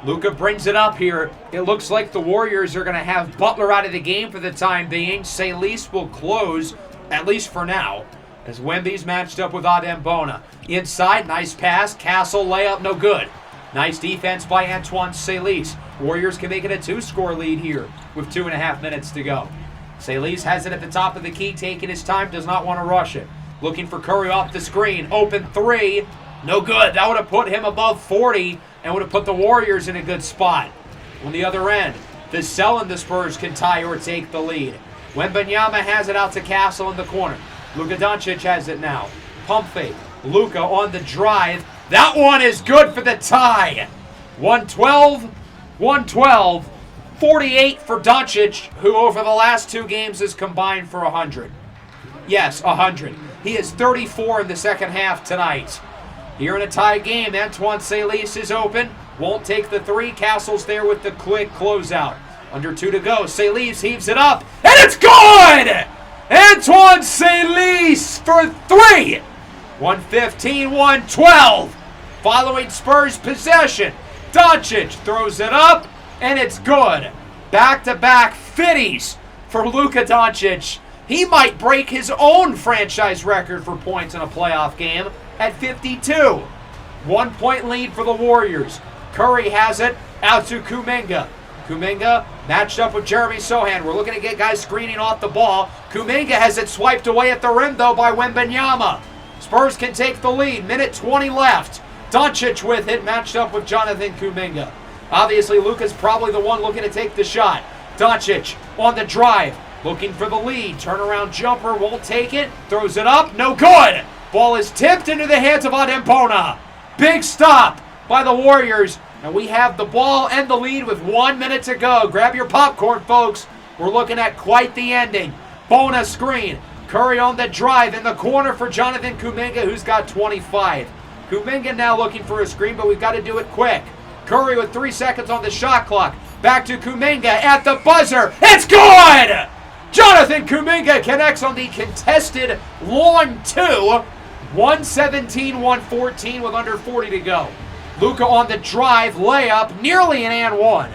Luka brings it up here. It looks like the Warriors are going to have Butler out of the game for the time being. Salis will close, at least for now, as Wemby's matched up with Adembona. Inside, nice pass. Castle layup, no good. Nice defense by Antoine Salis. Warriors can make it a 2-score lead here with 2.5 minutes to go. Salis has it at the top of the key, taking his time, does not want to rush it. Looking for Curry off the screen. Open 3. No good. That would have put him above 40 and would have put the Warriors in a good spot. On the other end, Vassell and the Spurs can tie or take the lead. Wembanyama has it out to Castle in the corner. Luka Doncic has it now. Pump fake. Luka on the drive. That one is good for the tie. 112. 48 for Doncic, who over the last 2 games has combined for 100. Yes, 100. He is 34 in the second half tonight. Here in a tie game, Antoine Salis is open. Won't take the 3. Castle's there with the quick closeout. Under 2 to go. Salis heaves it up, and it's good! Antoine Salis for 3! 115-112. Following Spurs possession. Doncic throws it up, and it's good. Back-to-back 50s for Luka Doncic. He might break his own franchise record for points in a playoff game at 52. 1 point lead for the Warriors. Curry has it out to Kuminga. Kuminga matched up with Jeremy Sohan. We're looking to get guys screening off the ball. Kuminga has it swiped away at the rim, though, by Wembanyama. Spurs can take the lead. Minute 20 left. Doncic with it, matched up with Jonathan Kuminga. Obviously, Luka's probably the one looking to take the shot. Doncic on the drive, looking for the lead. Turnaround jumper, won't take it. Throws it up, no good. Ball is tipped into the hands of Adembona. Big stop by the Warriors. And we have the ball and the lead with 1 minute to go. Grab your popcorn, folks. We're looking at quite the ending. Bona screen. Curry on the drive in the corner for Jonathan Kuminga, who's got 25. Kuminga now looking for a screen, but we've got to do it quick. Curry with 3 seconds on the shot clock. Back to Kuminga at the buzzer. It's good! Jonathan Kuminga connects on the contested long 2. 117-114 with under 40 to go. Luka on the drive, layup, nearly an and 1.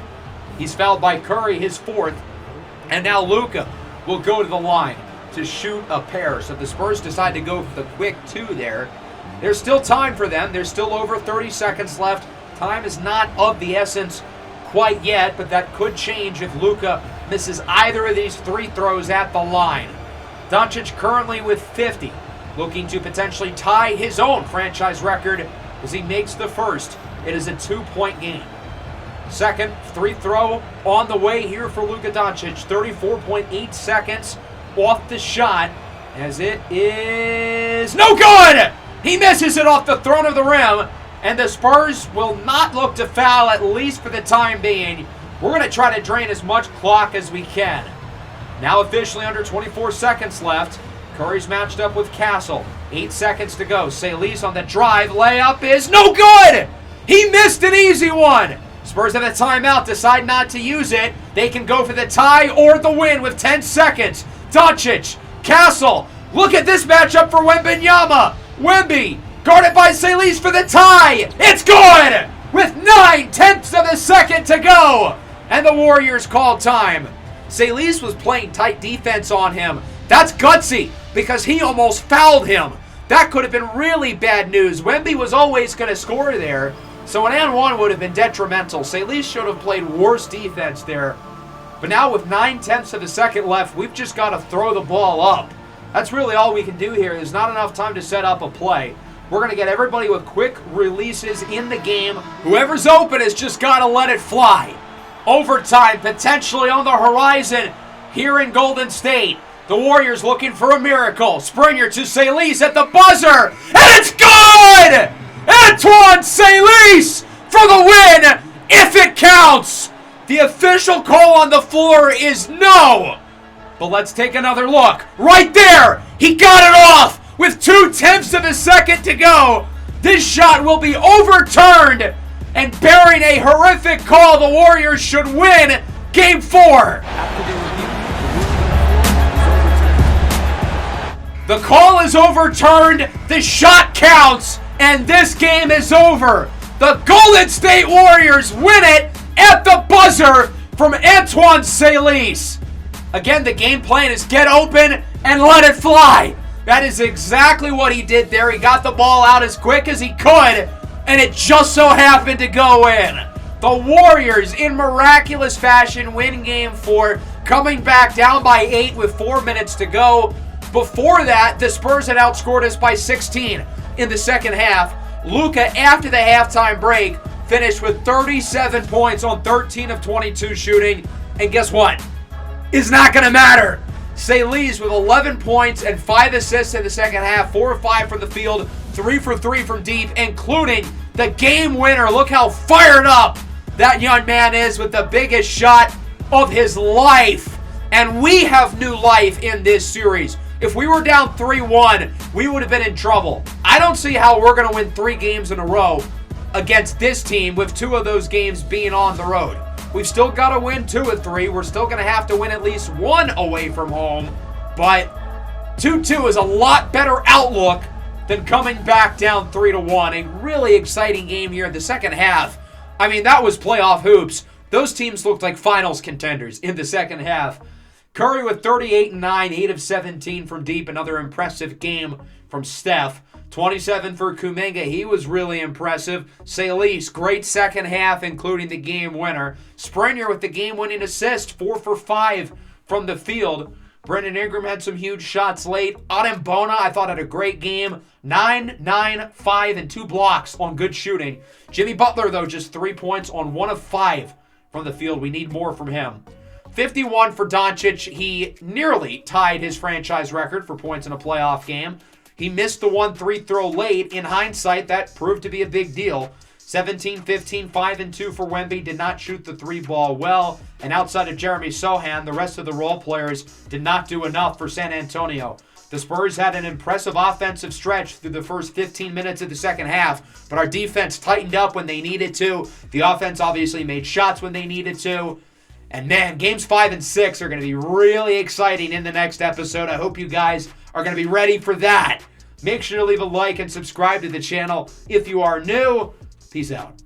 He's fouled by Curry, his 4th. And now Luka will go to the line to shoot a pair. So the Spurs decide to go for the quick 2 there. There's still time for them. There's still over 30 seconds left. Time is not of the essence quite yet, but that could change if Luka misses either of these 3 throws at the line. Doncic currently with 50, looking to potentially tie his own franchise record as he makes the first. It is a 2-point game. Second, 3 throw on the way here for Luka Doncic. 34.8 seconds off the shot, as it is no good! He misses it off the front of the rim, and the Spurs will not look to foul, at least for the time being. We're going to try to drain as much clock as we can. Now officially under 24 seconds left. Curry's matched up with Castle. 8 seconds to go. Salis on the drive. Layup is no good! He missed an easy one! Spurs have a timeout, decide not to use it. They can go for the tie or the win with 10 seconds. Doncic, Castle, look at this matchup for Wembanyama. Wemby, guarded by Salis for the tie. It's good! With 9/10 of a second to go. And the Warriors call time. Salis was playing tight defense on him. That's gutsy because he almost fouled him. That could have been really bad news. Wemby was always going to score there. So an and 1 would have been detrimental. Salis should have played worse defense there. But now with 9/10 of a second left, we've just got to throw the ball up. That's really all we can do here. There's not enough time to set up a play. We're going to get everybody with quick releases in the game. Whoever's open has just got to let it fly. Overtime potentially on the horizon here in Golden State. The Warriors looking for a miracle. Springer to Salis at the buzzer. And it's good! Antoine Salis for the win, if it counts. The official call on the floor is no. But let's take another look. Right there, he got it off with 2/10 of a second to go. This shot will be overturned, and bearing a horrific call, the Warriors should win Game 4. The call is overturned, the shot counts, and this game is over. The Golden State Warriors win it at the buzzer from Antoine Salis. Again, the game plan is get open and let it fly. That is exactly what he did there. He got the ball out as quick as he could, and it just so happened to go in. The Warriors, in miraculous fashion, win Game 4, coming back down by 8 with 4 minutes to go. Before that, the Spurs had outscored us by 16 in the second half. Luka, after the halftime break, finished with 37 points on 13 of 22 shooting. And guess what? It's not going to matter. Salis with 11 points and 5 assists in the second half, 4 of 5 from the field, 3 for 3 from deep, including the game winner. Look how fired up that young man is with the biggest shot of his life. And we have new life in this series. If we were down 3-1, we would have been in trouble. I don't see how we're going to win 3 games in a row against this team with 2 of those games being on the road. We've still got to win 2 of 3. We're still going to have to win at least 1 away from home. But 2-2 is a lot better outlook than coming back down 3-1. A really exciting game here in the second half. I mean, that was playoff hoops. Those teams looked like finals contenders in the second half. Curry with 38 and 9, 8 of 17 from deep. Another impressive game from Steph. 27 for Kuminga. He was really impressive. Salis, great second half, including the game winner. Springer with the game-winning assist, 4 for 5 from the field. Brandon Ingram had some huge shots late. Adem Bona, I thought, had a great game. 9, 9, 5, and 2 blocks on good shooting. Jimmy Butler, though, just 3 points on 1 of 5 from the field. We need more from him. 51 for Doncic. He nearly tied his franchise record for points in a playoff game. He missed the 1 free throw late. In hindsight, that proved to be a big deal. 17, 15, 5, and 2 for Wemby. Did not shoot the 3 ball well. And outside of Jeremy Sohan, the rest of the role players did not do enough for San Antonio. The Spurs had an impressive offensive stretch through the first 15 minutes of the second half, but our defense tightened up when they needed to. The offense obviously made shots when they needed to. And man, games 5 and 6 are going to be really exciting in the next episode. I hope you guys are going to be ready for that. Make sure to leave a like and subscribe to the channel if you are new. Peace out.